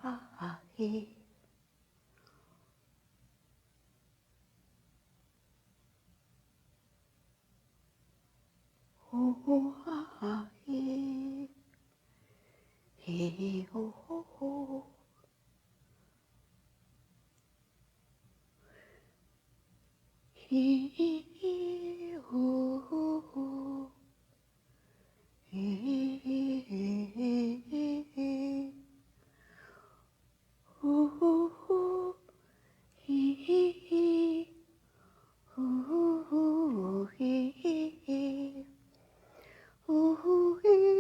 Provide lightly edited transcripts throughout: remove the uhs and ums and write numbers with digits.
ha he. Oh ha ha he. He ho ho ho. He ho ho ho. He ho ho ho. He ho ho he.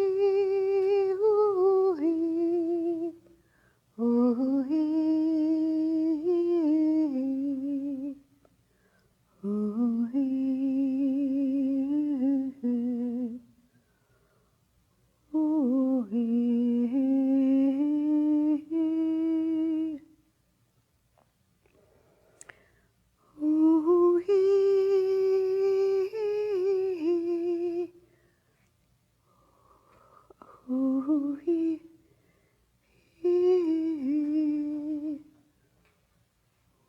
Oh he oh he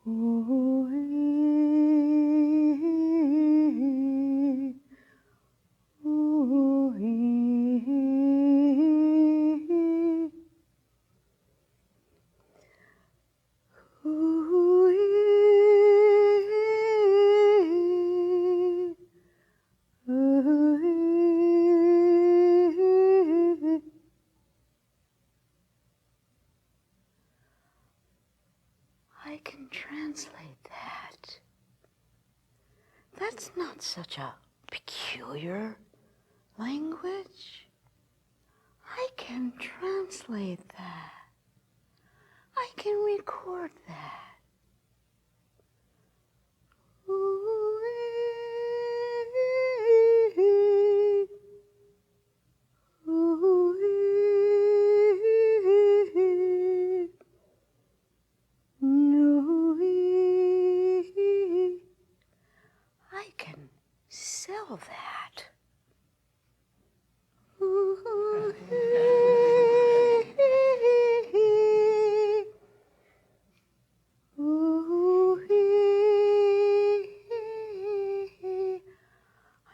oh he oh he oh he. I can translate that. That's not such a peculiar language. I can translate that. I can record that. I can sell that.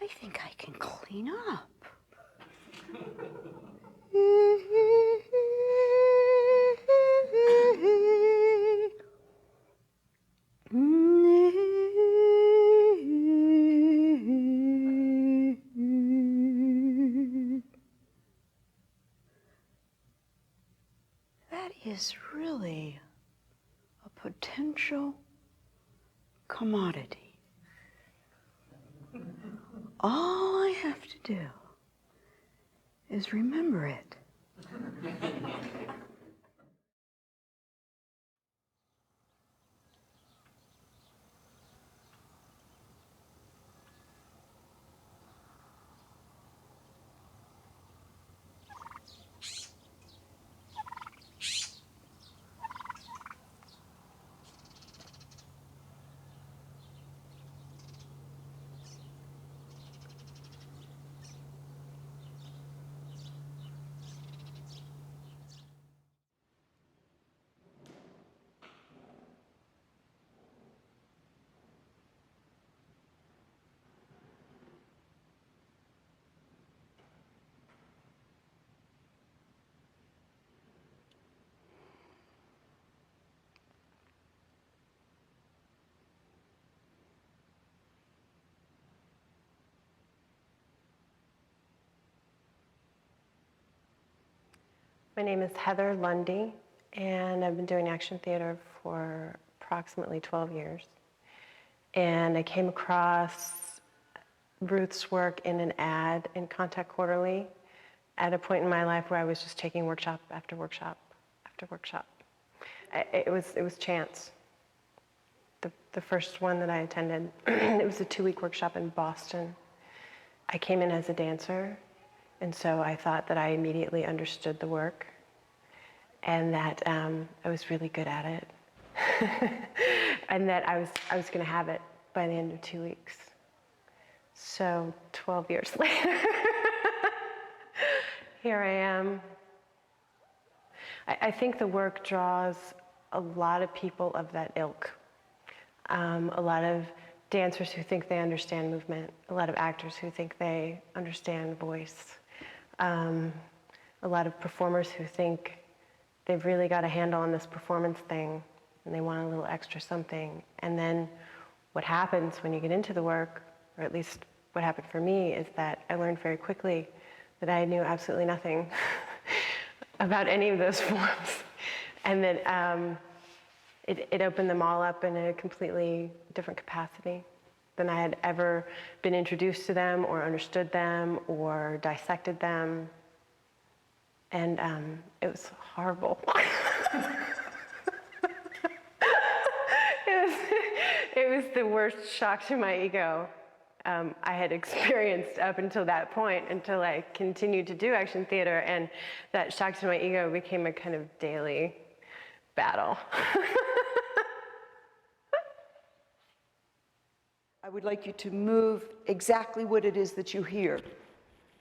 I think I can clean up. That is really a potential commodity. All I have to do is remember it. My name is Heather Lundy, and I've been doing action theater for approximately 12 years. And I came across Ruth's work in an ad in Contact Quarterly at a point in my life where I was just taking workshop after workshop after workshop. It was chance. The first one that I attended, it was a 2-week workshop in Boston. I came in as a dancer, and so I thought that I immediately understood the work and that I was really good at it and that I was going to have it by the end of 2 weeks. So 12 years later, here I am. I think the work draws a lot of people of that ilk. A lot of dancers who think they understand movement, a lot of actors who think they understand voice, a lot of performers who think they've really got a handle on this performance thing and they want a little extra something. And then what happens when you get into the work, or at least what happened for me, is that I learned very quickly that I knew absolutely nothing about any of those forms. And that it opened them all up in a completely different capacity than I had ever been introduced to them or understood them or dissected them. And it was horrible. It was the worst shock to my ego I had experienced up until that point, until I continued to do action theater, and that shock to my ego became a kind of daily battle. I would like you to move exactly what it is that you hear.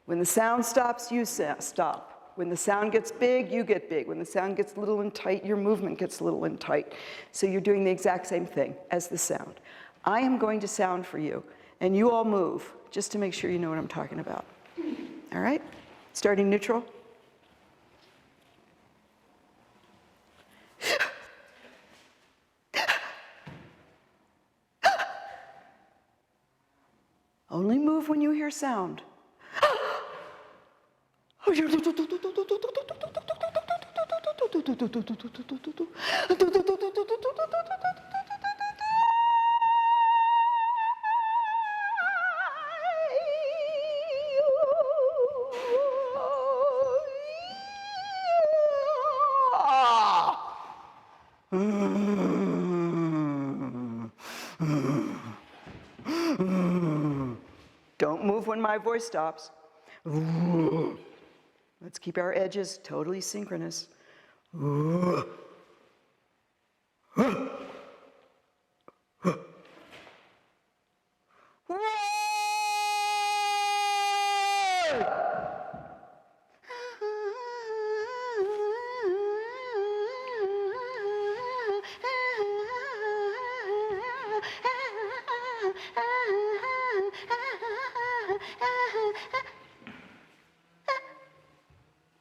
When the sound stops, you stop. When the sound gets big, you get big. When the sound gets little and tight, your movement gets little and tight. So you're doing the exact same thing as the sound. I am going to sound for you, and you all move, just to make sure you know what I'm talking about. All right? Starting neutral. Only move when you hear sound. Don't move when my voice stops. Let's keep our edges totally synchronous.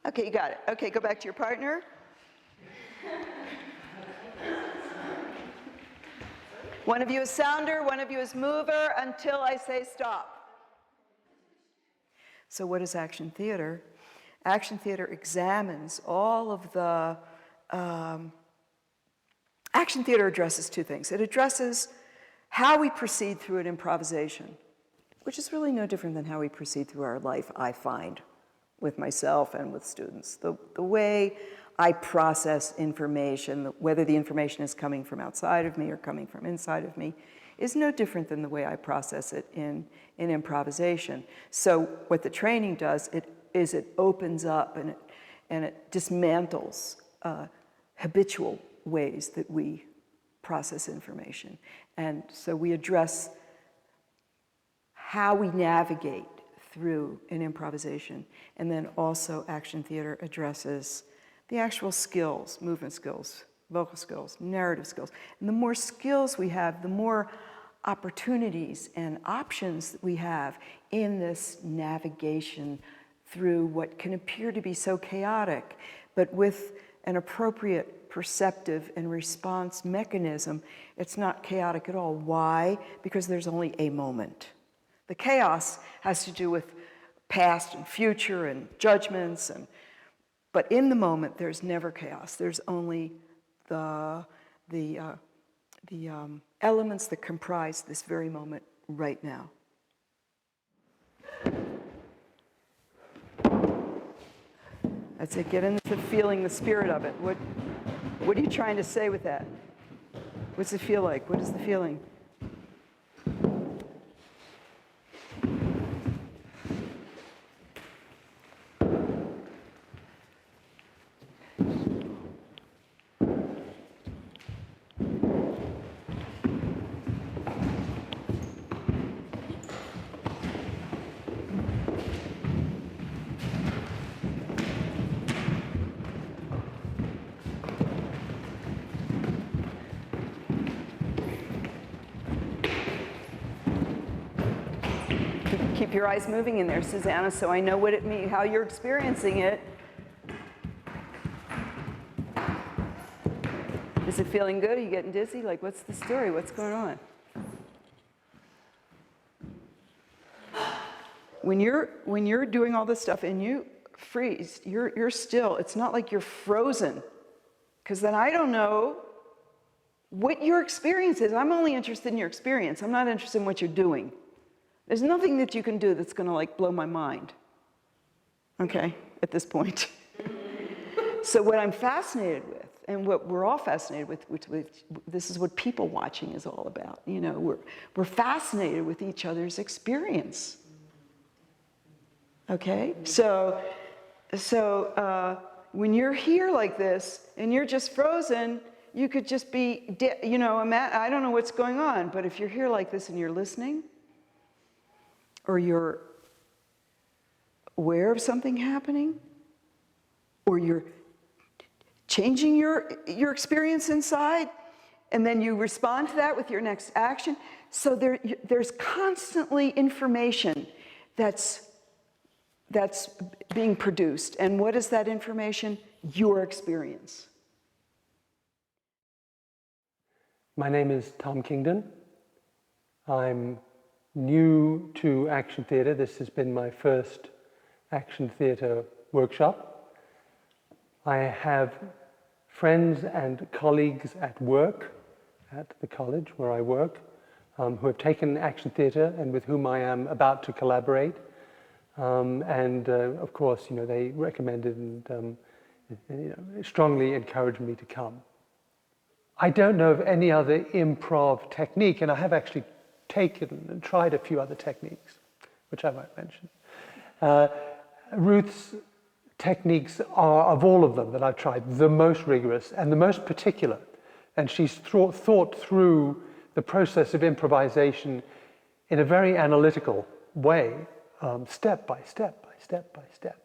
Okay, you got it. Okay, go back to your partner. One of you is sounder, one of you is mover until I say stop. So what is action theater? Action theater examines all of the... action theater addresses two things. It addresses how we proceed through an improvisation, which is really no different than how we proceed through our life, I find, with myself and with students. The way I process information, whether the information is coming from outside of me or coming from inside of me, is no different than the way I process it in improvisation. So what the training does is it opens up and it dismantles habitual ways that we process information. And so we address how we navigate through an improvisation. And then also action theater addresses the actual skills, movement skills, vocal skills, narrative skills. And the more skills we have, the more opportunities and options that we have in this navigation through what can appear to be so chaotic, but with an appropriate perceptive and response mechanism, it's not chaotic at all. Why? Because there's only a moment. The chaos has to do with past and future and judgments, but in the moment there's never chaos. There's only the elements that comprise this very moment right now. That's it. Get into feeling the spirit of it. What are you trying to say with that? What's it feel like? What is the feeling? Keep your eyes moving in there, Susanna, so I know what it means, how you're experiencing it. Is it feeling good? Are you getting dizzy? Like, what's the story? What's going on? When you're doing all this stuff and you freeze, you're still, it's not like you're frozen, because then I don't know what your experience is. I'm only interested in your experience. I'm not interested in what you're doing. There's nothing that you can do that's going to like blow my mind, okay, at this point. So what I'm fascinated with, and what we're all fascinated with, this is what people watching is all about. You know, we're fascinated with each other's experience. Okay, so when you're here like this and you're just frozen, you could just be, you know, I don't know what's going on, but if you're here like this and you're listening, or you're aware of something happening, or you're changing your experience inside, and then you respond to that with your next action. So there's constantly information that's being produced. And what is that information? Your experience. My name is Tom Kingdon. I'm new to action theatre. This has been my first action theatre workshop. I have friends and colleagues at work, at the college where I work, who have taken action theatre and with whom I am about to collaborate. Of course, you know, they recommended and you know, strongly encouraged me to come. I don't know of any other improv technique, and I have actually taken and tried a few other techniques, which I might mention. Ruth's techniques are, of all of them that I've tried, the most rigorous and the most particular. And she's thought through the process of improvisation in a very analytical way, step by step by step by step.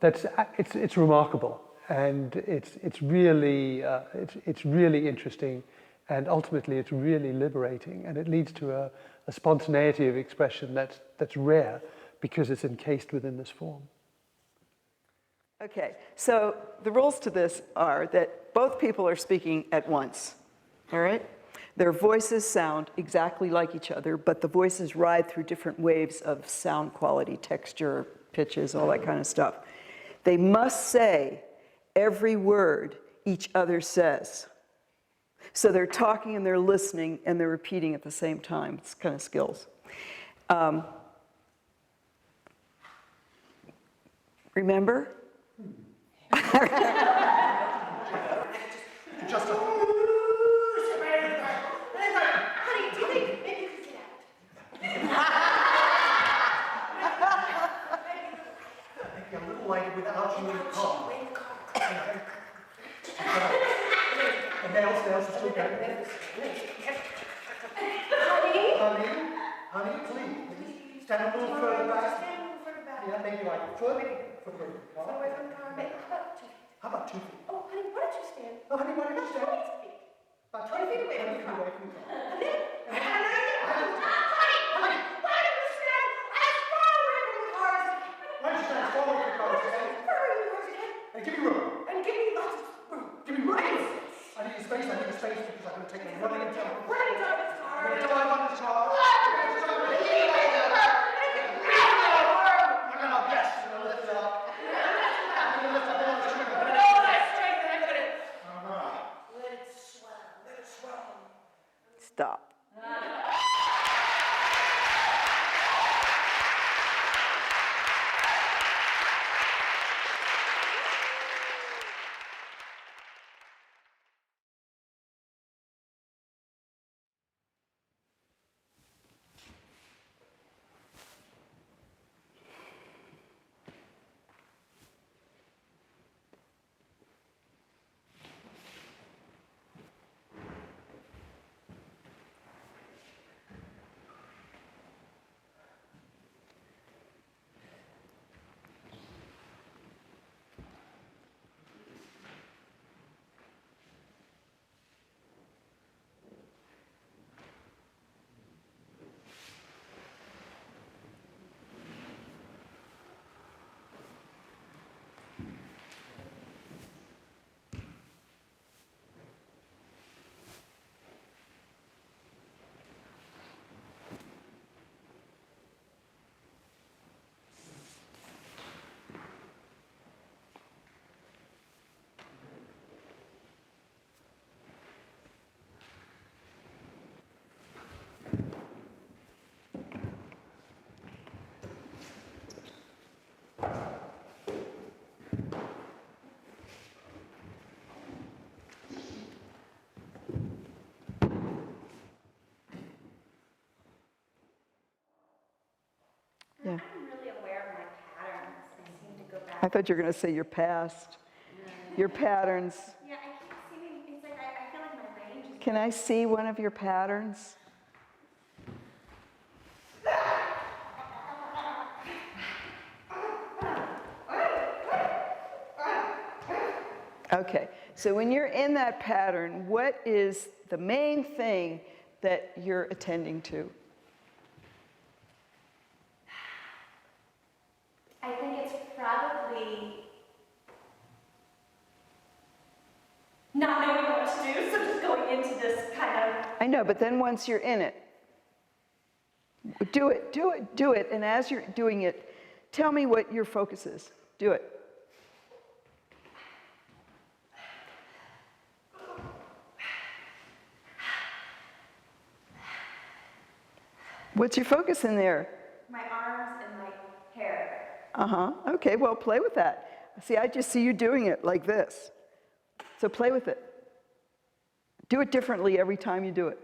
It's remarkable, and it's really interesting, and ultimately it's really liberating, and it leads to a spontaneity of expression that's rare because it's encased within this form. Okay, so the rules to this are that both people are speaking at once, all right? Their voices sound exactly like each other, but the voices ride through different waves of sound quality, texture, pitches, all that kind of stuff. They must say every word each other says. So they're talking and they're listening and they're repeating at the same time. It's kind of skills. Remember? Just a... Honey, do you think maybe you could get out? Maybe a little lighter without you in the car. And nails are still going. Honey, please. Stand a little further back. Yeah, maybe like foot away from the car. How about 2 feet? Oh, honey, why don't you stand? Oh, honey, why don't you stand? 20 feet. About 20 feet away from the car. Honey, why don't you stand as far away from the car as you can? Why don't you stand as far away from the car as you can? As far away from the car as you can. And give me room. And give me lots of room. Give me room. I need a space because I'm going to take a running and jump. Running and jump in this car. I'm going to drive on this car. Stop. I thought you were going to say your past, your patterns. Yeah, I keep seeing, it's like I feel like my range is... Can I see one of your patterns? Okay, so when you're in that pattern, what is the main thing that you're attending to? I think it's probably not knowing what to do, so just going into this kind of... I know, but then once you're in it, do it, do it, do it, and as you're doing it, tell me what your focus is. Do it. What's your focus in there? My arms and my hair. Uh-huh. Okay, well, play with that. See, I just see you doing it like this. So play with it. Do it differently every time you do it.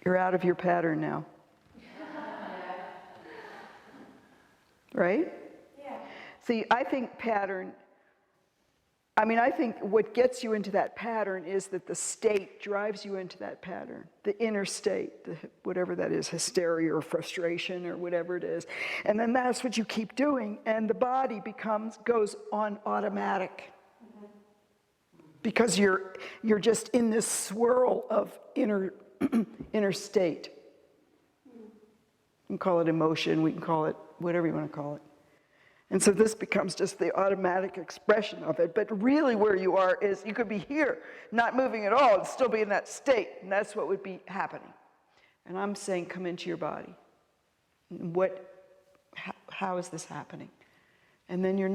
You're out of your pattern now. Right? Yeah. See, I think I think what gets you into that pattern is that the state drives you into that pattern, the inner state, whatever that is, hysteria or frustration or whatever it is. And then that's what you keep doing, and the body goes on automatic. Because you're just in this swirl of inner state. We can call it emotion, we can call it whatever you want to call it. And so this becomes just the automatic expression of it. But really where you are is, you could be here, not moving at all, and still be in that state. And that's what would be happening. And I'm saying, come into your body. How is this happening? And then you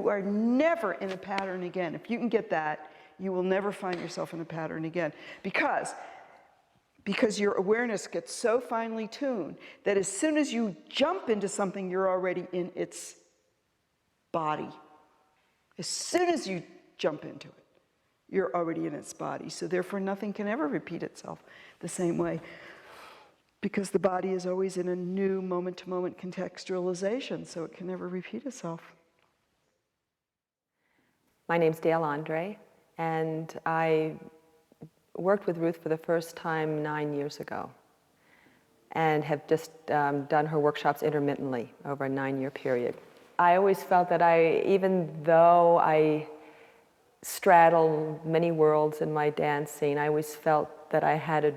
are never in a pattern again. If you can get that, you will never find yourself in a pattern again. Because your awareness gets so finely tuned that as soon as you jump into something, you're already in its body. As soon as you jump into it, you're already in its body. So therefore, nothing can ever repeat itself the same way, because the body is always in a new moment-to-moment contextualization, so it can never repeat itself. My name's Dale Andre, and I worked with Ruth for the first time 9 years ago, and have just done her workshops intermittently over a 9-year period. I always felt that even though I straddle many worlds in my dancing, I always felt that I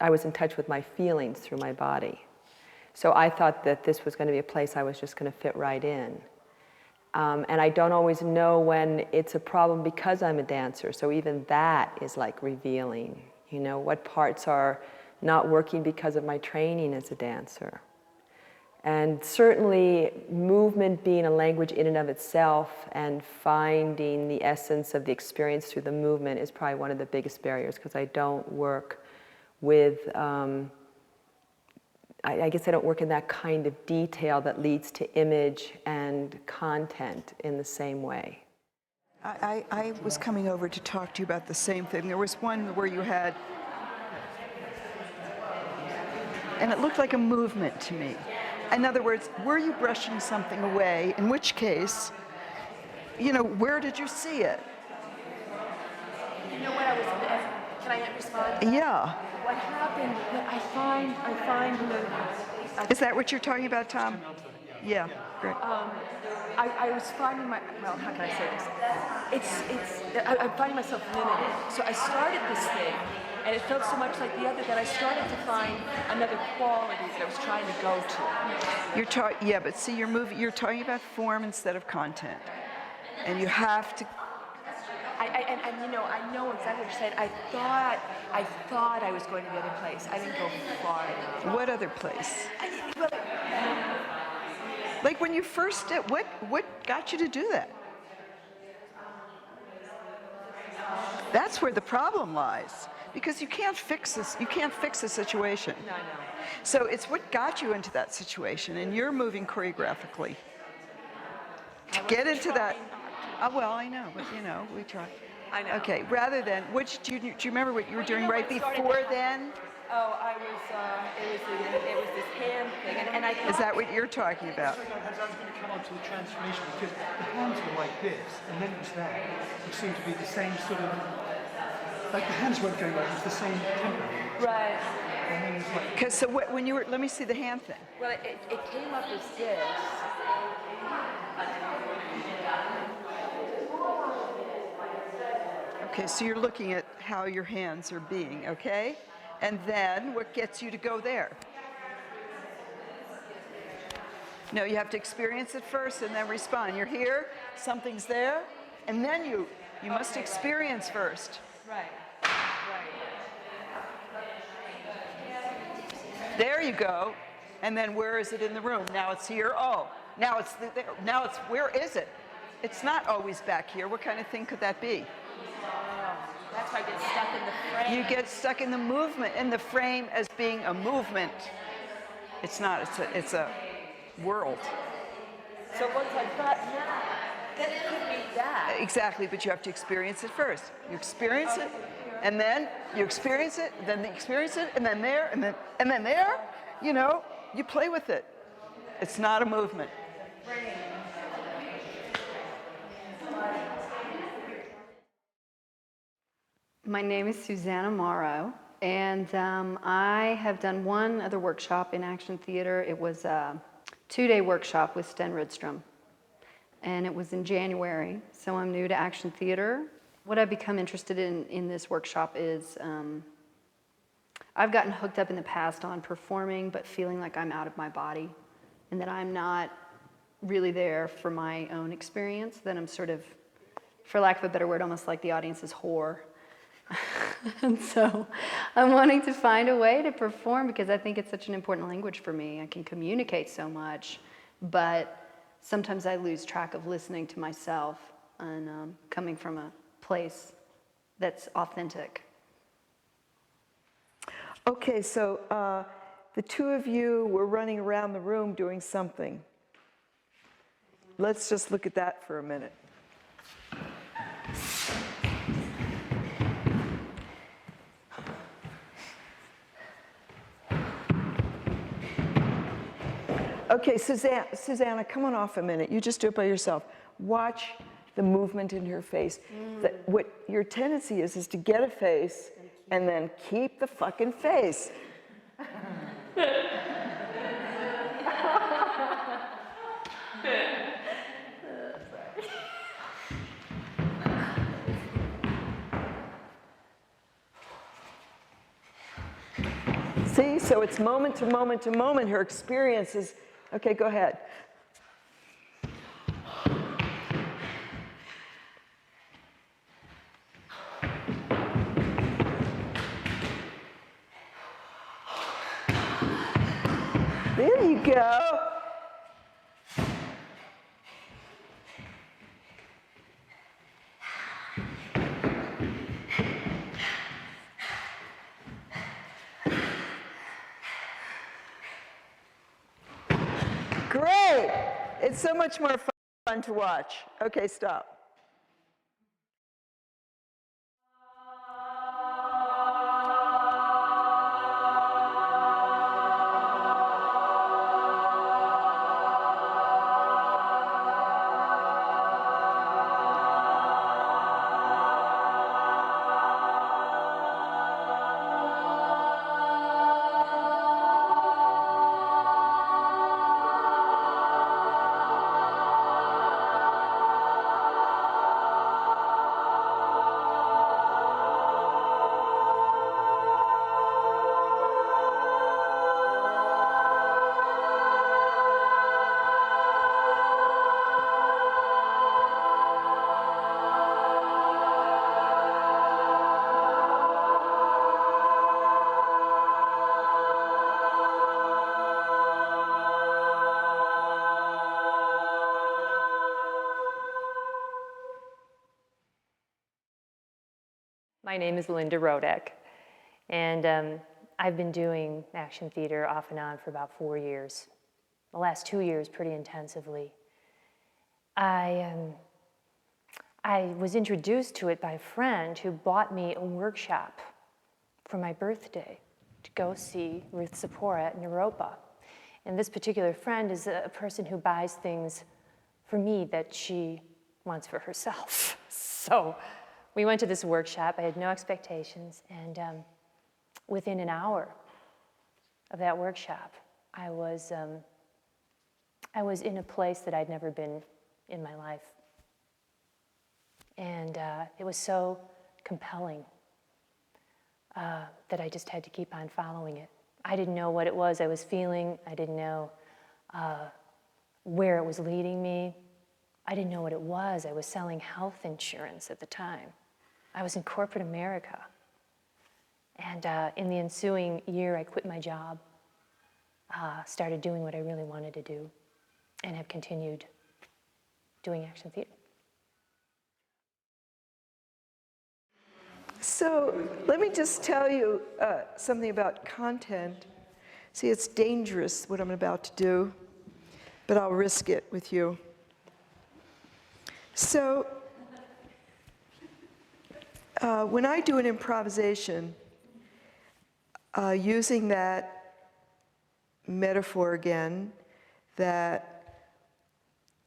was in touch with my feelings through my body. So I thought that this was going to be a place I was just going to fit right in. And I don't always know when it's a problem because I'm a dancer, so even that is like revealing, what parts are not working because of my training as a dancer. And certainly movement being a language in and of itself and finding the essence of the experience through the movement is probably one of the biggest barriers, because I don't work with, I guess I don't work in that kind of detail that leads to image and content in the same way. I was coming over to talk to you about the same thing. There was one where you had, and it looked like a movement to me. In other words, were you brushing something away? In which case, where did you see it? You know what I was, can I respond? Yeah. What happened, I find Is that what you're talking about, Tom? Yeah, great. I was finding well, how can I say this? I'm finding myself limited. So I started this thing, and it felt so much like the other that I started to find another quality that I was trying to go to. Yeah, but see, you're talking about form instead of content. And you have to... I know exactly what you're saying. I thought I was going to the other place. I didn't go far enough. What other place? Like when you first did, what got you to do that? That's where the problem lies. Because you can't fix this, you can't fix a situation. No. So it's what got you into that situation, and you're moving choreographically. To get into that, well, I know, but we try. I know. Okay, rather than, do you remember what you were doing right before then? Oh, it was this hand thing, and I Is that what you're talking about? As I was going to come on to the transformation, because the hands were like this, and then it was that, which seemed to be the same sort of, like the hands weren't going like, it was the same tempo. right. And then it was like, Because so when you were, let me see the hand thing. Well, it came up as this. Okay, so you're looking at how your hands are being, okay? And then what gets you to go there? No, you have to experience it first and then respond. You're here, something's there, and then you must experience first. Right. There you go. And then where is it in the room? Now it's here. Oh, now it's there. Now it's, where is it? It's not always back here. What kind of thing could that be? That's why I get stuck in the frame. You get stuck in the movement, in the frame as being a movement. It's not, it's a world. So once I got that, then it could be that. Exactly, but you have to experience it first. You experience it, and then you experience it, then you experience it, and then there, and then there. You know, you play with it. It's not a movement. My name is Susanna Morrow, and I have done one other workshop in action theater. It was a 2-day workshop with Sten Rydstrom, and it was in January, so I'm new to action theater. What I've become interested in this workshop is I've gotten hooked up in the past on performing, but feeling like I'm out of my body, and that I'm not really there for my own experience, that I'm sort of, for lack of a better word, almost like the audience's whore. And so I'm wanting to find a way to perform because I think it's such an important language for me. I can communicate so much, but sometimes I lose track of listening to myself and coming from a place that's authentic. Okay, so the two of you were running around the room doing something. Let's just look at that for a minute. Okay, Susanna, come on off a minute. You just do it by yourself. Watch the movement in her face. What your tendency is to get a face and then keep the fucking face. See, so it's moment to moment to moment. Her experience is, okay, go ahead. There you go. Great. It's so much more fun to watch. Okay, stop. My name is Linda Rodek, and I've been doing action theater off and on for about 4 years. The last 2 years pretty intensively. I I was introduced to it by a friend who bought me a workshop for my birthday to go see Ruth Zaporah in Europa. And this particular friend is a person who buys things for me that she wants for herself. So we went to this workshop. I had no expectations, and within an hour of that workshop, I was in a place that I'd never been in my life. And it was so compelling that I just had to keep on following it. I didn't know what it was I was feeling. I didn't know where it was leading me. I didn't know what it was. I was selling health insurance at the time. I was in corporate America. And in the ensuing year, I quit my job, started doing what I really wanted to do, and have continued doing action theater. So let me just tell you something about content. See, it's dangerous what I'm about to do, but I'll risk it with you. So when I do an improvisation, using that metaphor again, that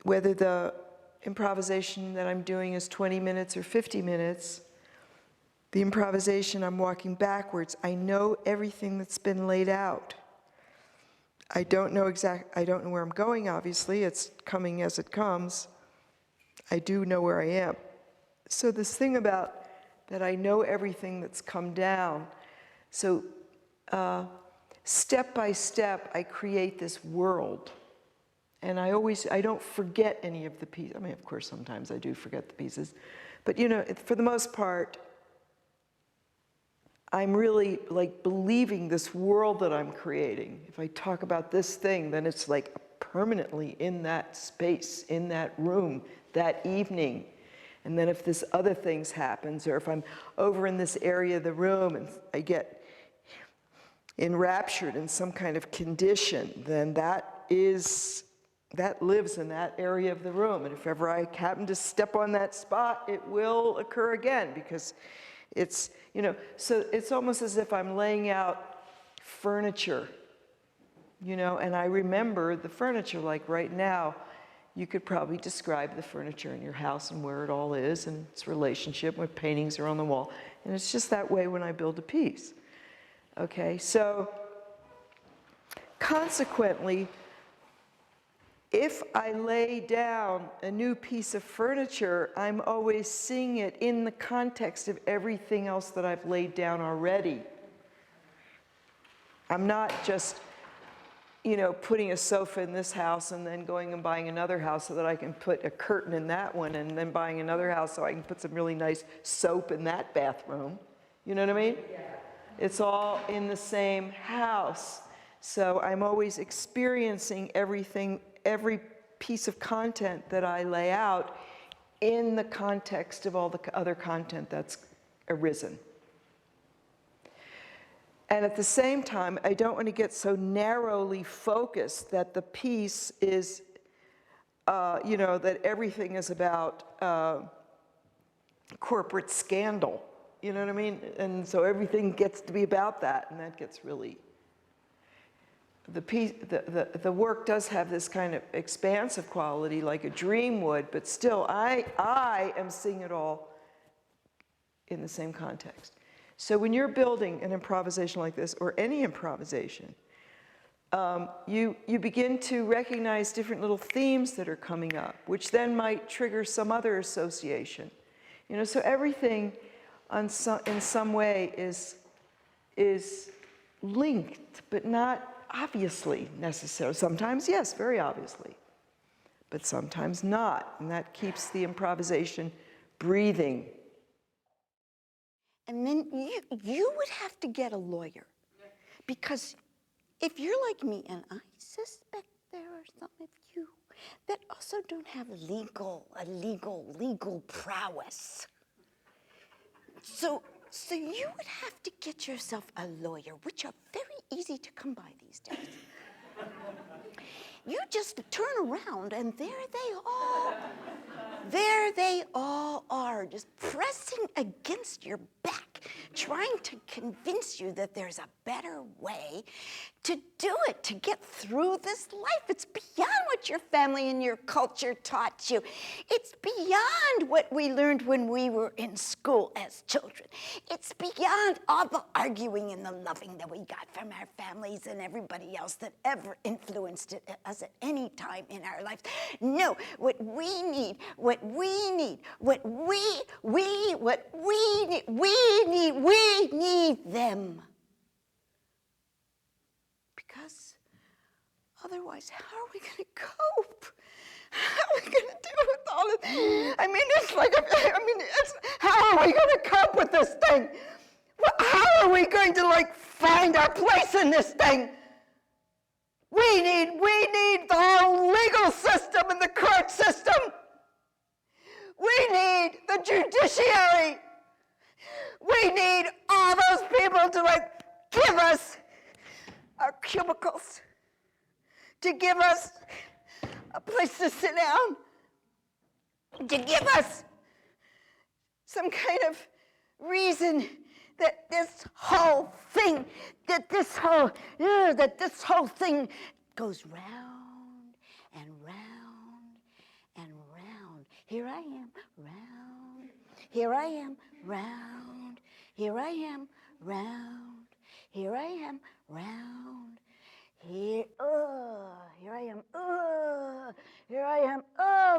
whether the improvisation that I'm doing is 20 minutes or 50 minutes, the improvisation, I'm walking backwards. I know everything that's been laid out. I don't know where I'm going, obviously. It's coming as it comes. I do know where I am. So this thing about that I know everything that's come down. So step by step, I create this world. And I don't forget any of the pieces. I mean, of course, sometimes I do forget the pieces. But, you know, for the most part, I'm really like believing this world that I'm creating. If I talk about this thing, then it's like permanently in that space, in that room, that evening. And then if this other things happens, or if I'm over in this area of the room and I get enraptured in some kind of condition, then that lives in that area of the room. And if ever I happen to step on that spot, it will occur again, because it's, you know, so it's almost as if I'm laying out furniture, you know, and I remember the furniture. Like right now, you could probably describe the furniture in your house and where it all is and its relationship, what paintings are on the wall. And it's just that way when I build a piece. Okay, so consequently, if I lay down a new piece of furniture, I'm always seeing it in the context of everything else that I've laid down already. I'm not just, you know, putting a sofa in this house and then going and buying another house so that I can put a curtain in that one, and then buying another house so I can put some really nice soap in that bathroom. You know what I mean? Yeah. It's all in the same house. So I'm always experiencing everything, every piece of content that I lay out in the context of all the other content that's arisen. And at the same time, I don't want to get so narrowly focused that the piece is, you know, that everything is about corporate scandal. You know what I mean? And so everything gets to be about that, and that gets really... The work does have this kind of expansive quality, like a dream would, but still, I am seeing it all in the same context. So when you're building an improvisation like this, or any improvisation, you begin to recognize different little themes that are coming up, which then might trigger some other association. You know, so everything in some way is linked, but not obviously necessary. Sometimes, yes, very obviously, but sometimes not, and that keeps the improvisation breathing. And then you would have to get a lawyer, because if you're like me, and I suspect there are some of you that also don't have legal prowess. So you would have to get yourself a lawyer, which are very easy to come by these days. You just turn around and there they are. there they all are, just pressing against your back, trying to convince you that there's a better way to do it, to get through this life. It's beyond what your family and your culture taught you. It's beyond what we learned when we were in school as children. It's beyond all the arguing and the loving that we got from our families and everybody else that ever influenced us at any time in our lives. No, what we need them. Because otherwise, how are we going to cope? How are we going to deal with all of this? I mean, how are we going to cope with this thing? How are we going to, like, find our place in this thing? We need the whole legal system and the court system. We need the judiciary. We need all those people to, like, give us our cubicles, to give us a place to sit down, to give us some kind of reason that this whole thing, that this whole thing goes round and round and round. Here I am, round. Here I am, round. Here I am, round. Here I am, round. Here I am, here I am,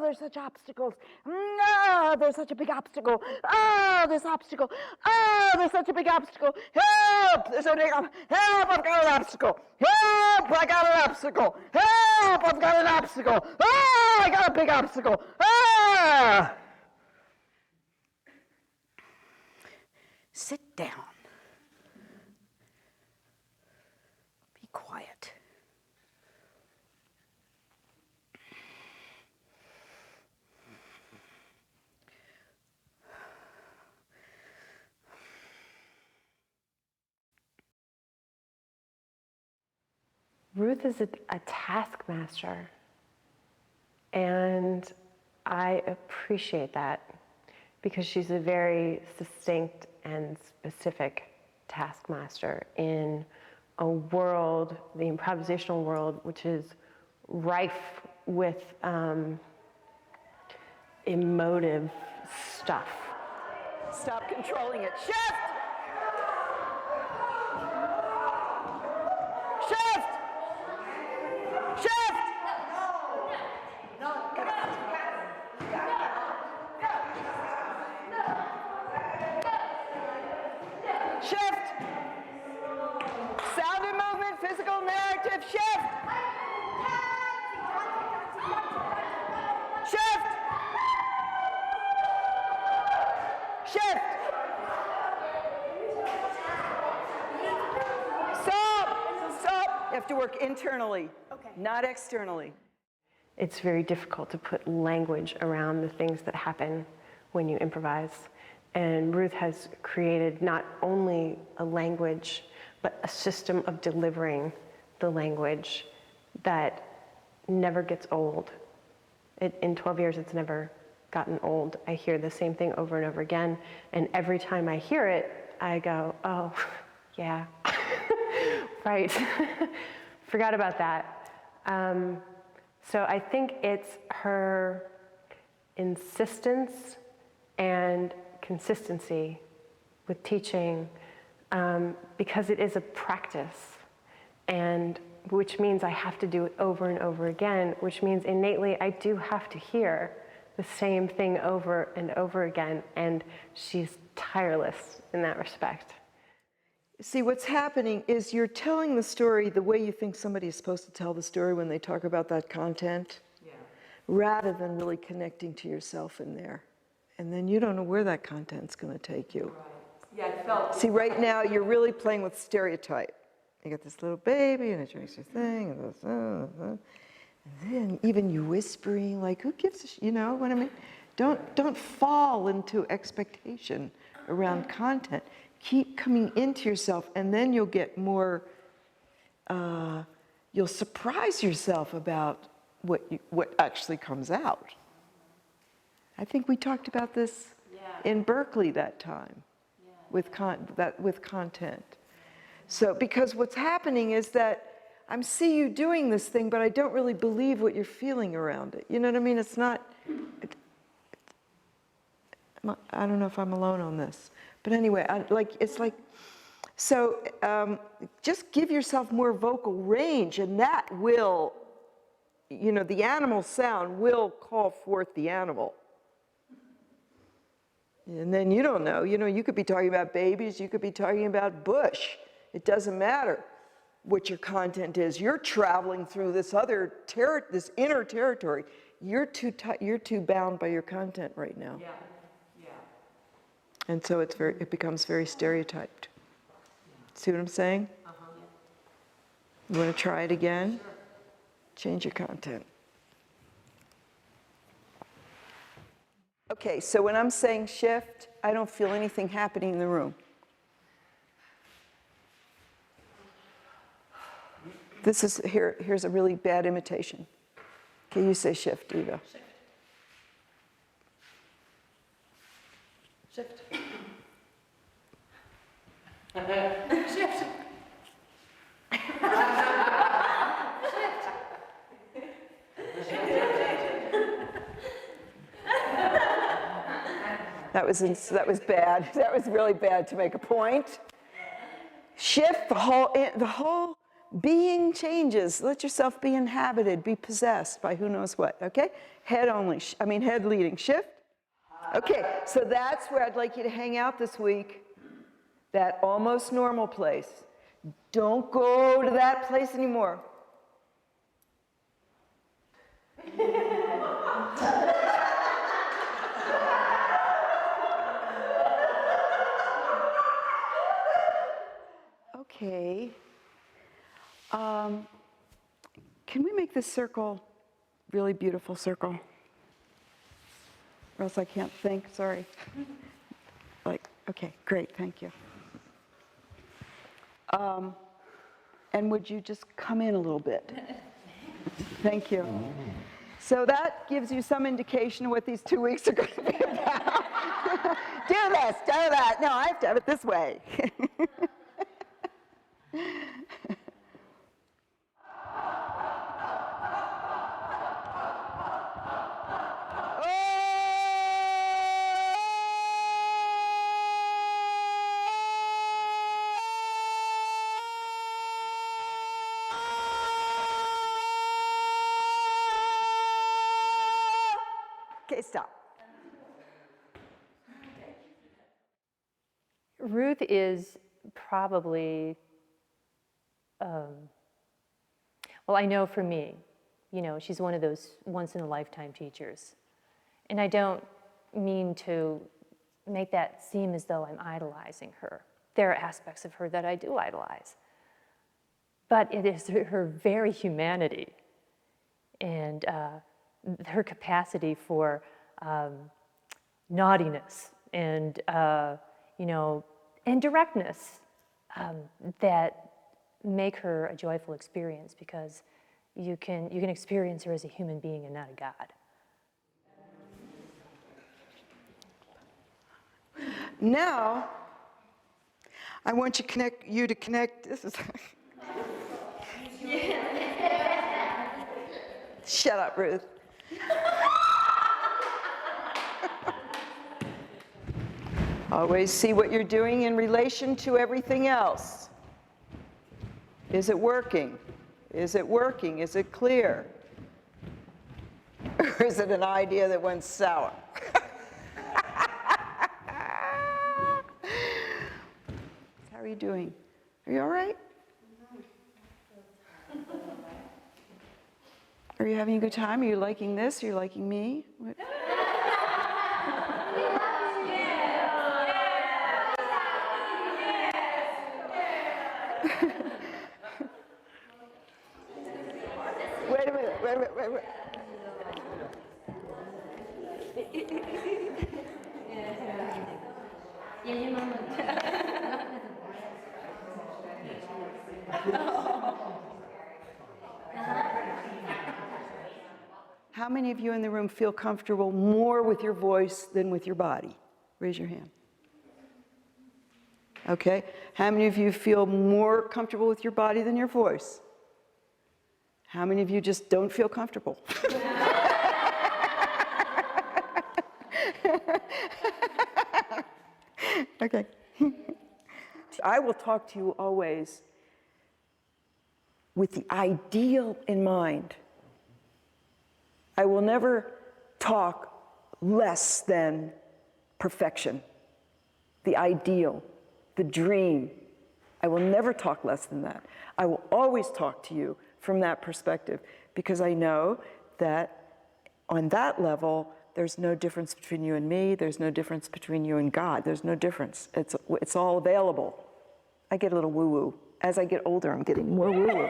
there's such obstacles. No, there's such a big obstacle. Oh, this obstacle. Oh, there's such a big obstacle. Help, there's a big help, I've got an obstacle. Help, I got an obstacle. Help, I've got an obstacle. Oh, I got a big obstacle. Ah! Sit down. Be quiet. Ruth is a taskmaster, and I appreciate that because she's a very succinct and specific taskmaster in a world, the improvisational world, which is rife with emotive stuff. Stop controlling it. Shift! Shift! Shift! Shift! Sound and movement, physical narrative, shift! Shift! Shift! Stop! Stop! You have to work internally, not externally. It's very difficult to put language around the things that happen when you improvise. And Ruth has created not only a language, but a system of delivering the language that never gets old. In 12 years, it's never gotten old. I hear the same thing over and over again, and every time I hear it, I go, oh, yeah, right, forgot about that. So I think it's her insistence and consistency with teaching, because it is a practice, and which means I have to do it over and over again, which means innately I do have to hear the same thing over and over again, and she's tireless in that respect. See, what's happening is you're telling the story the way you think somebody is supposed to tell the story when they talk about that content, rather than really connecting to yourself in there. And then you don't know where that content's going to take you. Right. Yeah, it felt. See, right now, you're really playing with stereotype. You got this little baby, and it drinks your thing, and this, and then even you whispering, like, who gives a you know what I mean? Don't fall into expectation around content. Keep coming into yourself, and then you'll get more, you'll surprise yourself about what actually comes out. I think we talked about this in Berkeley that time with content. So, because what's happening is that I see you doing this thing, but I don't really believe what you're feeling around it. You know what I mean? It's not, I don't know if I'm alone on this. But anyway, so just give yourself more vocal range, and that will, the animal sound will call forth the animal. And then you don't know, you could be talking about babies, you could be talking about bush. It doesn't matter what your content is. You're traveling through this this inner territory. You're too bound by your content right now. Yeah. Yeah. And so it becomes very stereotyped. See what I'm saying? Uh-huh. You want to try it again? Sure. Change your content. Okay, so when I'm saying shift, I don't feel anything happening in the room. Here's a really bad imitation. Okay, you say shift, Eva. Shift. Shift. That was bad. That was really bad to make a point. Shift, the whole being changes. Let yourself be inhabited, be possessed by who knows what, okay? Head leading. Shift. Okay, so that's where I'd like you to hang out this week. That almost normal place. Don't go to that place anymore. Okay. Can we make this circle really beautiful circle? Or else I can't think, sorry. Okay, great, thank you. And would you just come in a little bit? Thank you. So that gives you some indication of what these 2 weeks are going to be about. Do this, do that. No, I have to have it this way. Okay, stop. Ruth is probably, well, I know for me, she's one of those once-in-a-lifetime teachers. And I don't mean to make that seem as though I'm idolizing her. There are aspects of her that I do idolize. But it is her very humanity and her capacity for naughtiness and, and directness that make her a joyful experience, because you can experience her as a human being and not a god. Now, I want you to connect. This is. Shut up, Ruth. Always see what you're doing in relation to everything else. Is it working? Is it working? Is it clear? Or is it an idea that went sour? How are you doing? Are you all right? Are you having a good time? Are you liking this? Are you liking me? What? Wait a minute. How many of you in the room feel comfortable more with your voice than with your body? Raise your hand. Okay. How many of you feel more comfortable with your body than your voice? How many of you just don't feel comfortable? Okay. I will talk to you always with the ideal in mind. I will never talk less than perfection, the ideal, the dream. I will never talk less than that. I will always talk to you from that perspective, because I know that on that level, there's no difference between you and me. There's no difference between you and God. There's no difference. It's all available. I get a little woo-woo. As I get older, I'm getting more woo-woo.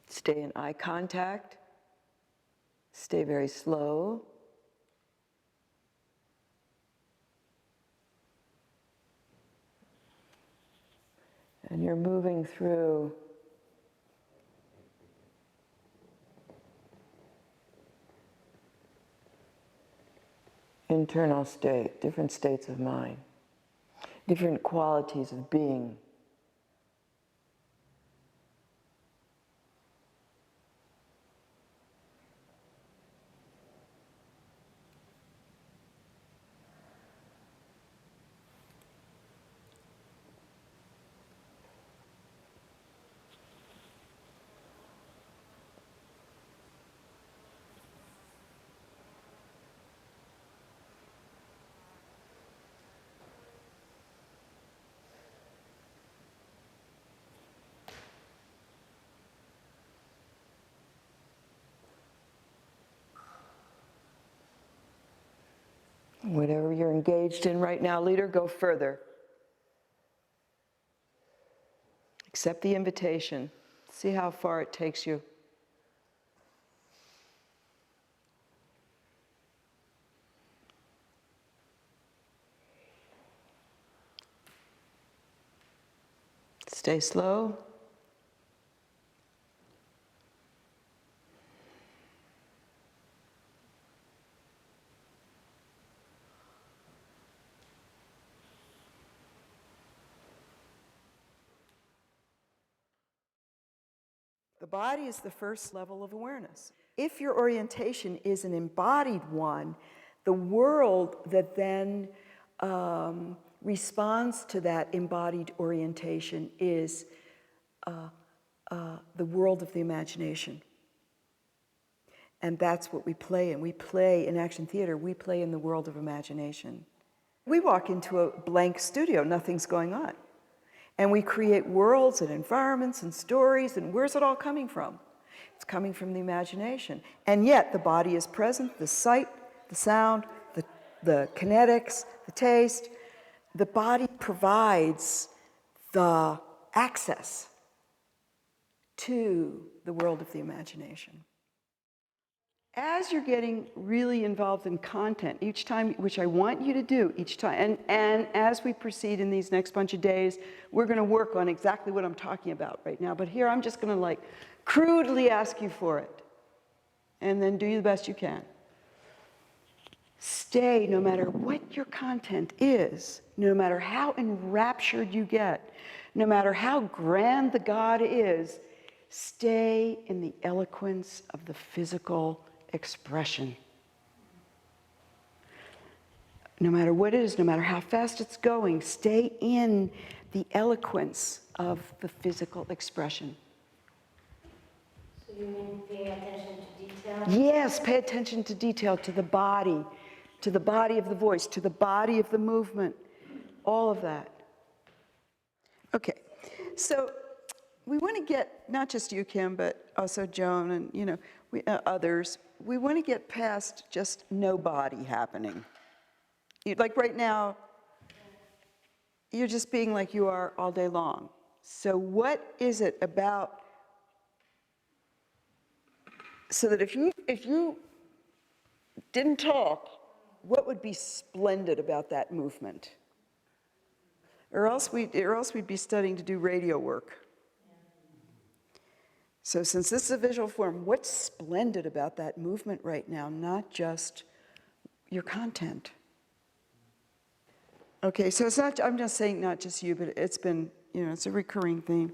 Stay in eye contact. Stay very slow. And you're moving through internal state, different states of mind, different qualities of being. Whatever you're engaged in right now, leader, go further. Accept the invitation. See how far it takes you. Stay slow. The body is the first level of awareness. If your orientation is an embodied one, the world that then responds to that embodied orientation is the world of the imagination. And that's what we play in. We play in action theater, we play in the world of imagination. We walk into a blank studio, nothing's going on. And we create worlds and environments and stories, and where's it all coming from? It's coming from the imagination. And yet the body is present, the sight, the sound, the kinetics, the taste. The body provides the access to the world of the imagination. As you're getting really involved in content each time, which I want you to do each time, and as we proceed in these next bunch of days, we're going to work on exactly what I'm talking about right now. But here I'm just going to like crudely ask you for it, and then do the best you can. Stay, no matter what your content is, no matter how enraptured you get, no matter how grand the God is, stay in the eloquence of the physical expression. No matter what it is, no matter how fast it's going, stay in the eloquence of the physical expression. So you mean paying attention to detail? Yes, pay attention to detail, to the body of the voice, to the body of the movement, all of that. Okay, so we want to get, not just you, Kim, but also Joan and others, we want to get past just no body happening. Like right now, you're just being like you are all day long. So what is it about, so that if you didn't talk, what would be splendid about that movement? Or else we'd be studying to do radio work. So since this is a visual form, what's splendid about that movement right now, not just your content? Okay, so it's not, I'm just saying not just you, but it's been, it's a recurring theme.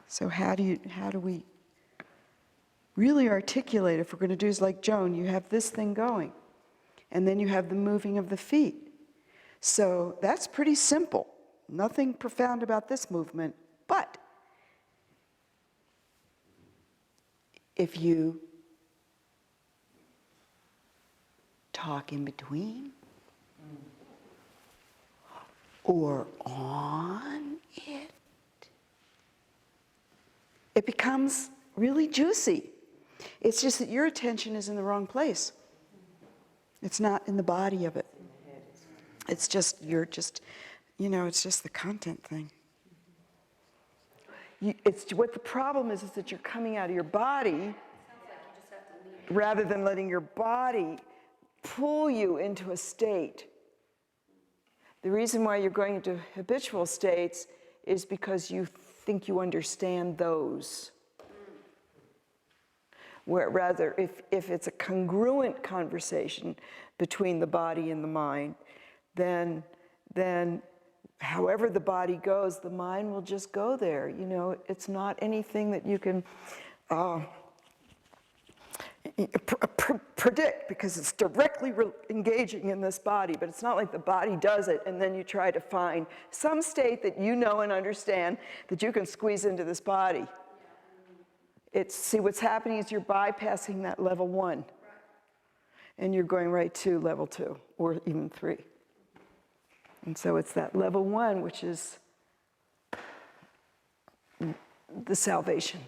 So how do we really articulate? If we're going to do is like Joan, you have this thing going, and then you have the moving of the feet. So that's pretty simple. Nothing profound about this movement, but if you talk in between or on it, it becomes really juicy. It's just that your attention is in the wrong place. It's not in the body of it. It's just, it's just the content thing. What the problem is that you're coming out of your body rather than letting your body pull you into a state. The reason why you're going into habitual states is because you think you understand those. Rather, if it's a congruent conversation between the body and the mind, then however the body goes, the mind will just go there. It's not anything that you can predict because it's directly engaging in this body, but it's not like the body does it and then you try to find some state that you know and understand that you can squeeze into this body. See, what's happening is you're bypassing that level 1 and you're going right to level 2 or even 3. And so it's that level 1 which is the salvation.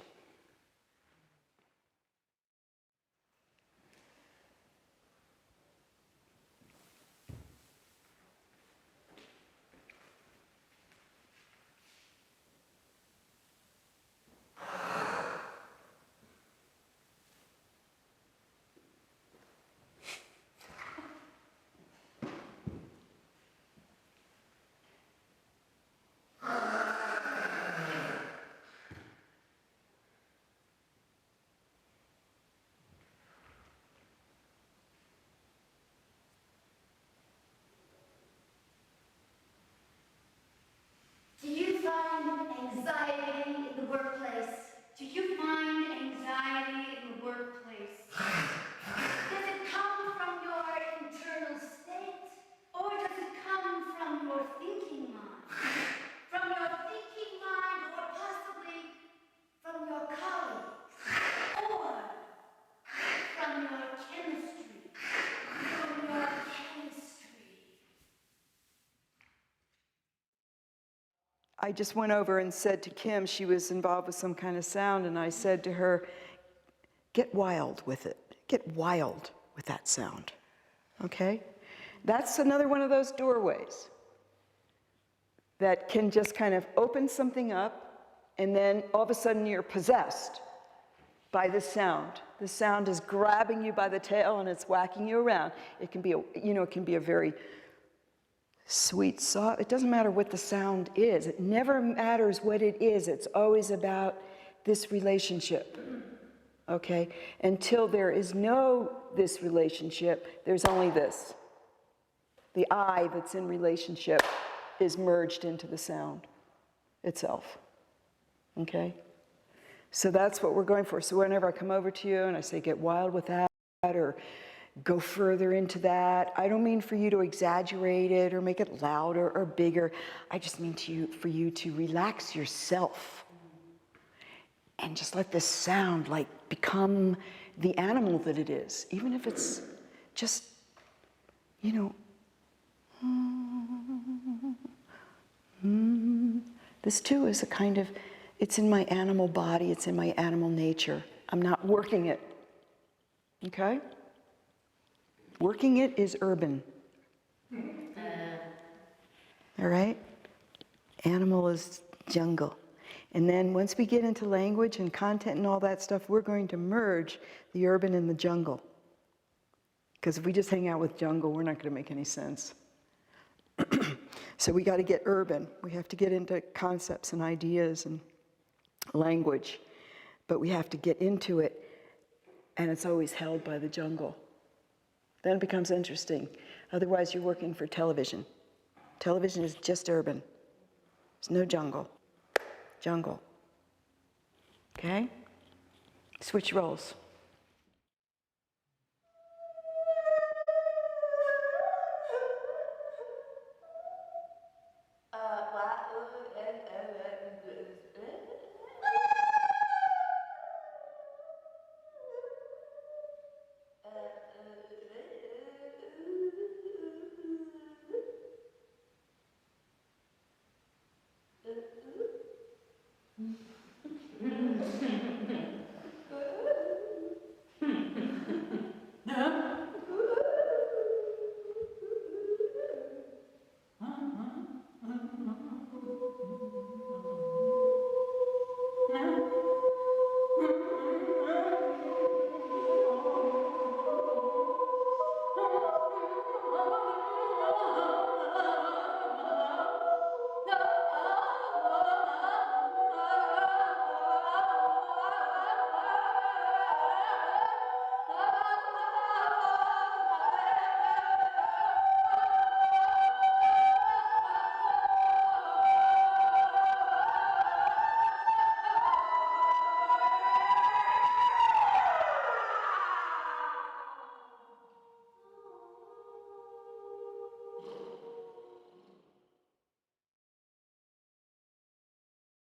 Do you find anxiety in the workplace? Do you find anxiety in the workplace? Does it come from your internal state? Or does it come from your thinking mind? From your thinking mind, or possibly from your colleagues? Or from your chemistry? From your chemistry? I just went over and said to Kim, she was involved with some kind of sound, and I said to her, get wild with it. Get wild with that sound, okay? That's another one of those doorways that can just kind of open something up, and then all of a sudden you're possessed by the sound. The sound is grabbing you by the tail and it's whacking you around. It can be a very sweet, soft, it doesn't matter what the sound is. It never matters what it is. It's always about this relationship, okay? Until there is no this relationship, there's only this. The I that's in relationship is merged into the sound itself, okay? So that's what we're going for. So whenever I come over to you and I say, get wild with that, or go further into that, I don't mean for you to exaggerate it or make it louder or bigger. I just mean for you to relax yourself and just let this sound like become the animal that it is, even if it's just, This too is a kind of, it's in my animal body, it's in my animal nature. I'm not working it, okay? Working it is urban. All right? Animal is jungle. And then once we get into language and content and all that stuff, we're going to merge the urban and the jungle. Because if we just hang out with jungle, we're not going to make any sense. So we got to get urban. We have to get into concepts and ideas and language, but we have to get into it, and it's always held by the jungle. Then it becomes interesting. Otherwise, you're working for television. Television is just urban. There's no jungle. Jungle. Okay? Switch roles.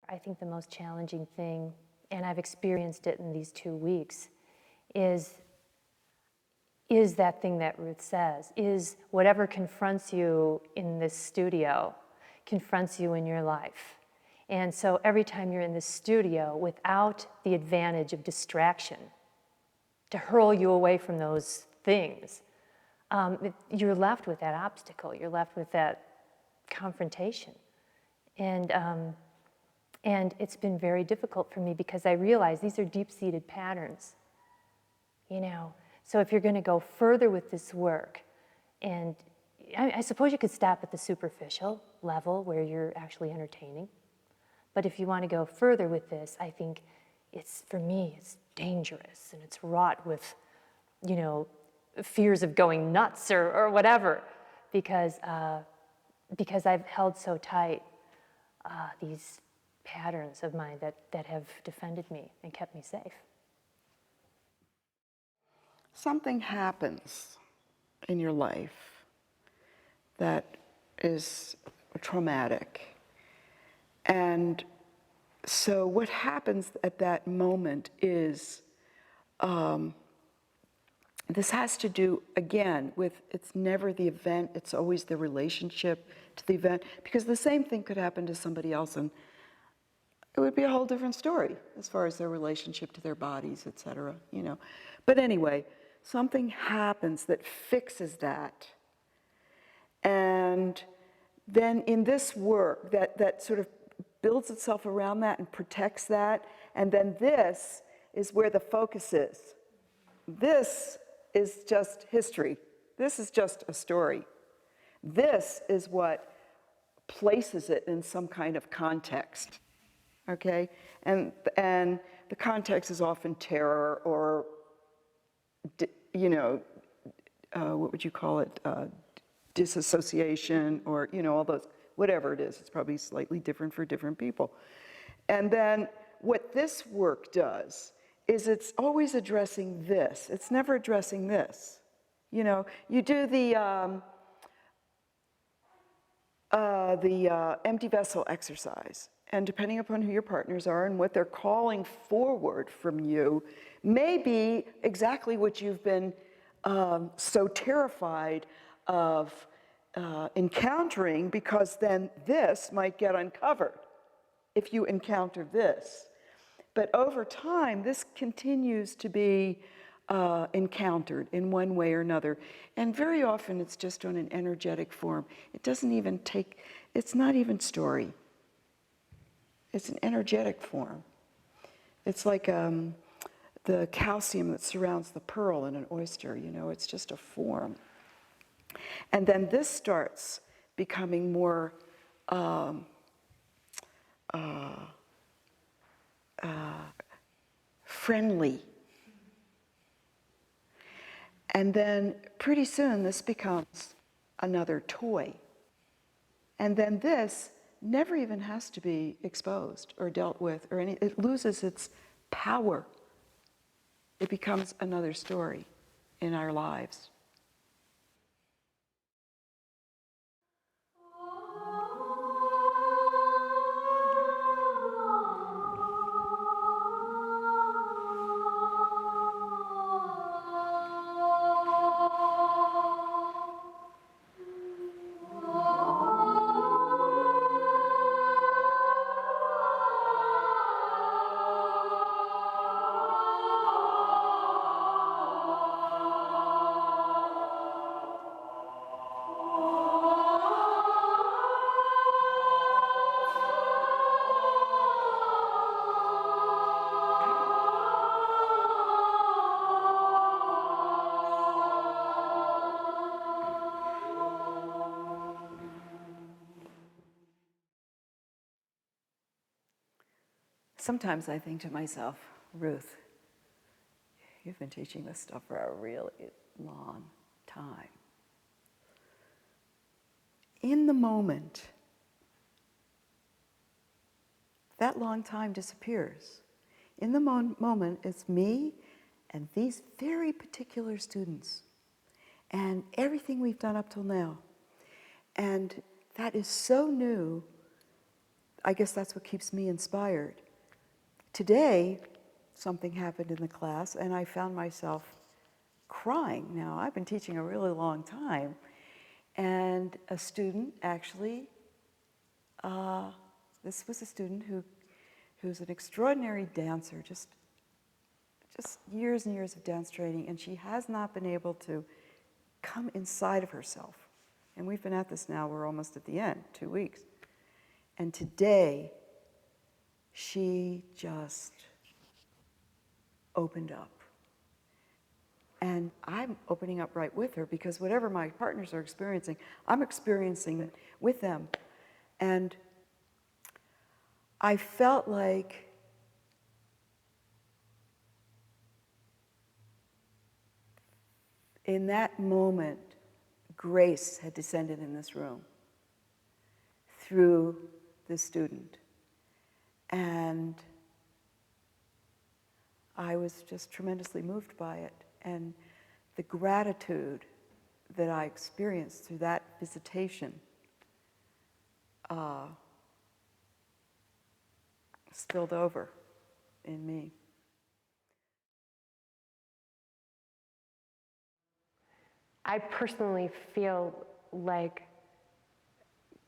I think the most challenging thing, and I've experienced it in these 2 weeks, is that thing that Ruth says, is whatever confronts you in this studio, confronts you in your life. And so every time you're in this studio, without the advantage of distraction, to hurl you away from those things, you're left with that obstacle, you're left with that confrontation. And it's been very difficult for me because I realize these are deep-seated patterns, you know. So if you're going to go further with this work, and I suppose you could stop at the superficial level where you're actually entertaining, but if you want to go further with this, I think for me, it's dangerous and it's wrought with, you know, fears of going nuts or whatever, because I've held so tight these patterns of mine that have defended me and kept me safe. Something happens in your life that is traumatic. And so what happens at that moment is, this has to do, again, with it's never the event, it's always the relationship to the event, because the same thing could happen to somebody else and it would be a whole different story as far as their relationship to their bodies, et cetera, you know. But anyway, something happens that fixes that. And then in this work, that sort of builds itself around that and protects that. And then this is where the focus is. This is just history. This is just a story. This is what places it in some kind of context. Okay, and the context is often terror or, you know, what would you call it, disassociation, or, you know, all those, whatever it is. It's probably slightly different for different people. And then what this work does is it's always addressing this. It's never addressing this. You know, you do the empty vessel exercise. And depending upon who your partners are and what they're calling forward from you, may be exactly what you've been so terrified of encountering, because then this might get uncovered if you encounter this. But over time, this continues to be encountered in one way or another. And very often it's just on an energetic form. It doesn't even take, it's not even story. It's an energetic form. It's like the calcium that surrounds the pearl in an oyster, you know, it's just a form. And then this starts becoming more friendly. And then pretty soon this becomes another toy. And then this never even has to be exposed or dealt with or any, it loses its power. It becomes another story in our lives. Sometimes I think to myself, Ruth, you've been teaching this stuff for a really long time. In the moment, that long time disappears. In the moment, it's me and these very particular students and everything we've done up till now. And that is so new. I guess that's what keeps me inspired. Today, something happened in the class and I found myself crying. Now, I've been teaching a really long time, and a student actually, this was a student who's an extraordinary dancer, just years and years of dance training, and she has not been able to come inside of herself. And we've been at this now, we're almost at the end, 2 weeks. And today, she just opened up. And I'm opening up right with her because whatever my partners are experiencing, I'm experiencing it with them. And I felt like in that moment, grace had descended in this room through this student. And I was just tremendously moved by it. And the gratitude that I experienced through that visitation spilled over in me. I personally feel like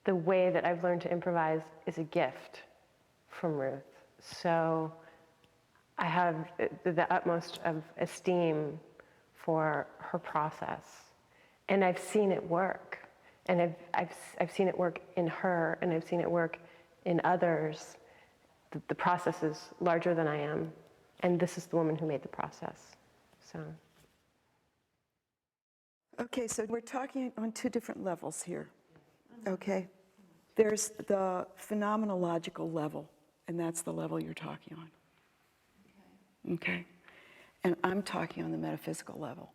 the way that I've learned to improvise is a gift from Ruth. So I have the utmost of esteem for her process. And I've seen it work. And I've seen it work in her, and I've seen it work in others. The process is larger than I am. And this is the woman who made the process. So. Okay, so we're talking on two different levels here, okay? There's the phenomenological level, and that's the level you're talking on. Okay? And I'm talking on the metaphysical level.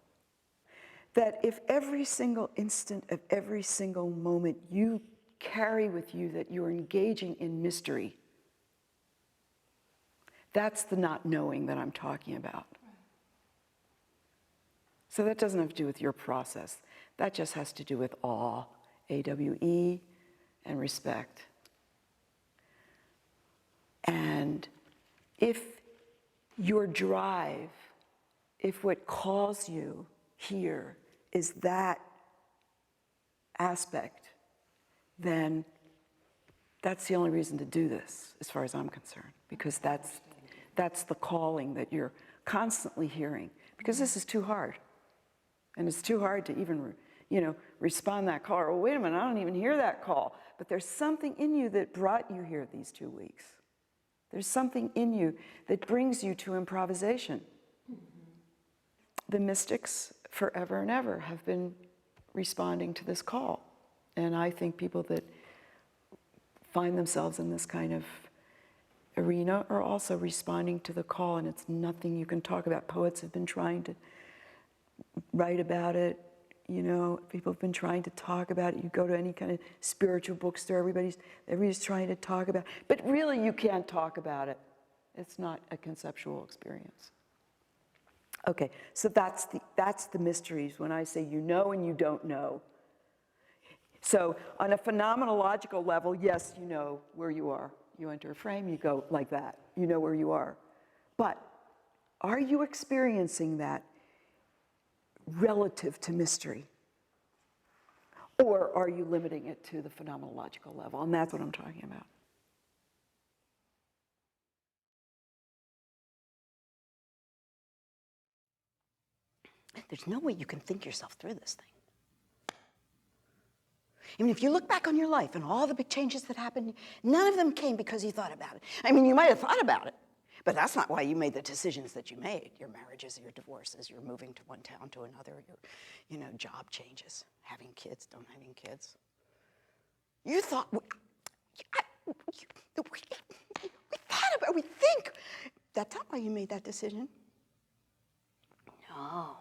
That if every single instant of every single moment you carry with you that you're engaging in mystery, that's the not knowing that I'm talking about. So that doesn't have to do with your process. That just has to do with awe, A-W-E, and respect. And if your drive, if what calls you here is that aspect, then that's the only reason to do this, as far as I'm concerned, because that's the calling that you're constantly hearing, because this is too hard. And it's too hard to even, respond to that call. Oh, wait a minute, I don't even hear that call. But there's something in you that brought you here these 2 weeks. There's something in you that brings you to improvisation. the mystics forever and ever have been responding to this call. And I think people that find themselves in this kind of arena are also responding to the call, and it's nothing you can talk about. Poets have been trying to write about it, you know, people have been trying to talk about it. You go to any kind of spiritual bookstore, everybody's trying to talk about it. But really you can't talk about it. It's not a conceptual experience. Okay, so that's the mysteries when I say you know and you don't know. So on a phenomenological level, yes, you know where you are. You enter a frame, you go like that. You know where you are. But are you experiencing that relative to mystery? Or are you limiting it to the phenomenological level? And that's what I'm talking about. There's no way you can think yourself through this thing. I mean, if you look back on your life and all the big changes that happened, none of them came because you thought about it. I mean, you might have thought about it, but that's not why you made the decisions that you made. Your marriages, your divorces, your moving to one town to another, your, job changes, having kids, don't having kids. You thought, we thought about, we think. That's not why you made that decision. No.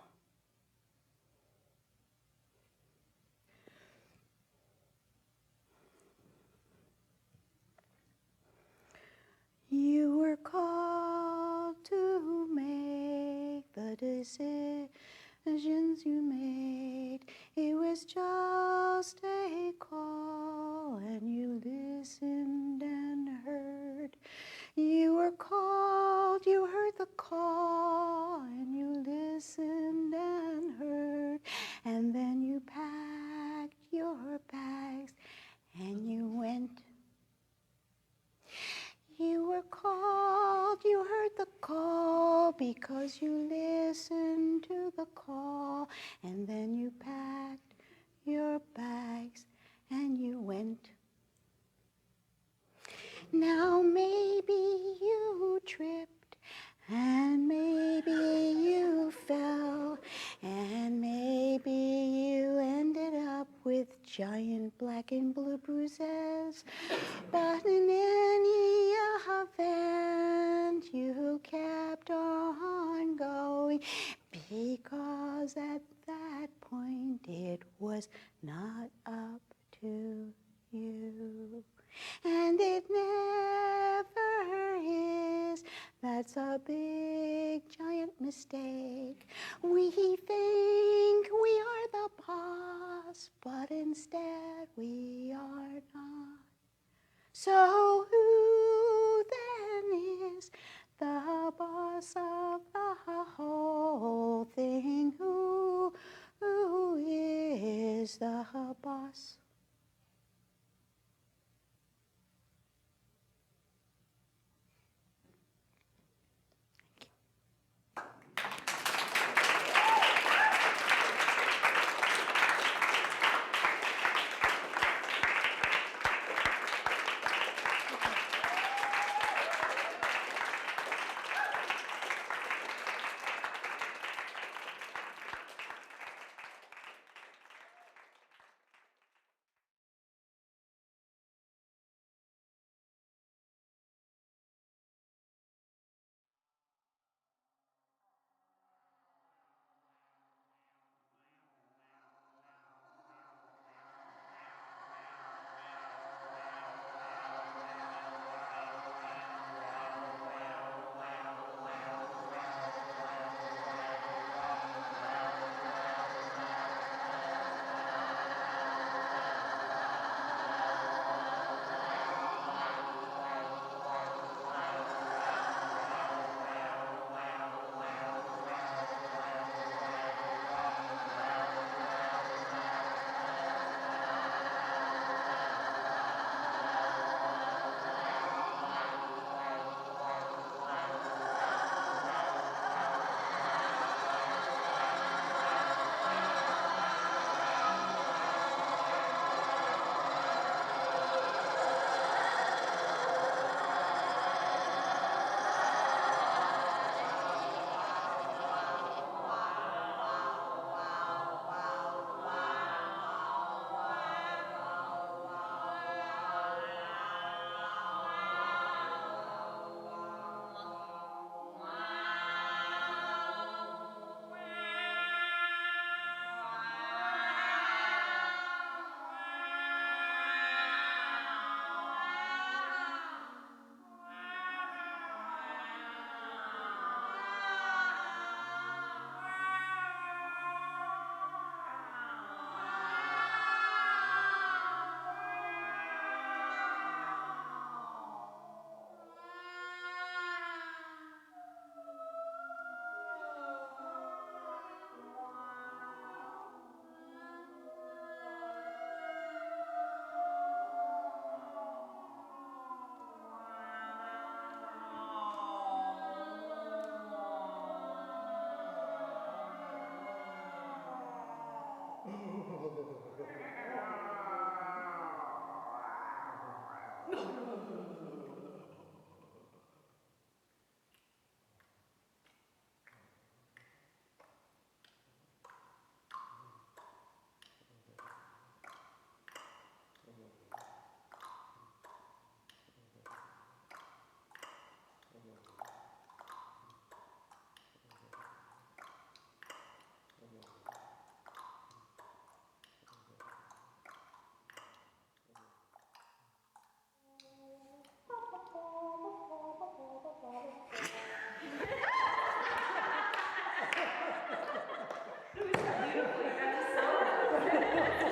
You were called to make the decisions you made. It was just a call, and you listened and heard. You were called, you heard the call, and you listened and heard. And then you packed your bags, and you went. You were called, you heard the call because you listened to the call, and then you packed your bags and you went. Now maybe you tripped, and maybe you fell, and maybe you ended up with giant black and blue bruises. But in any event, you kept on going, because at that point it was not up to you. And it never is. That's a big, giant mistake. We think we are the boss, but instead we are not. So who then is the boss of the whole thing? Who is the boss?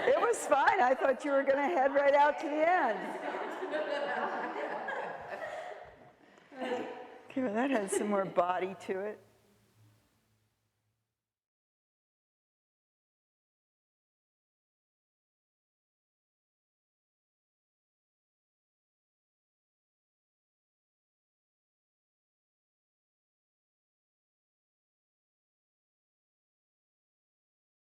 It was fine. I thought you were going to head right out to the end. Okay, well, that had some more body to it.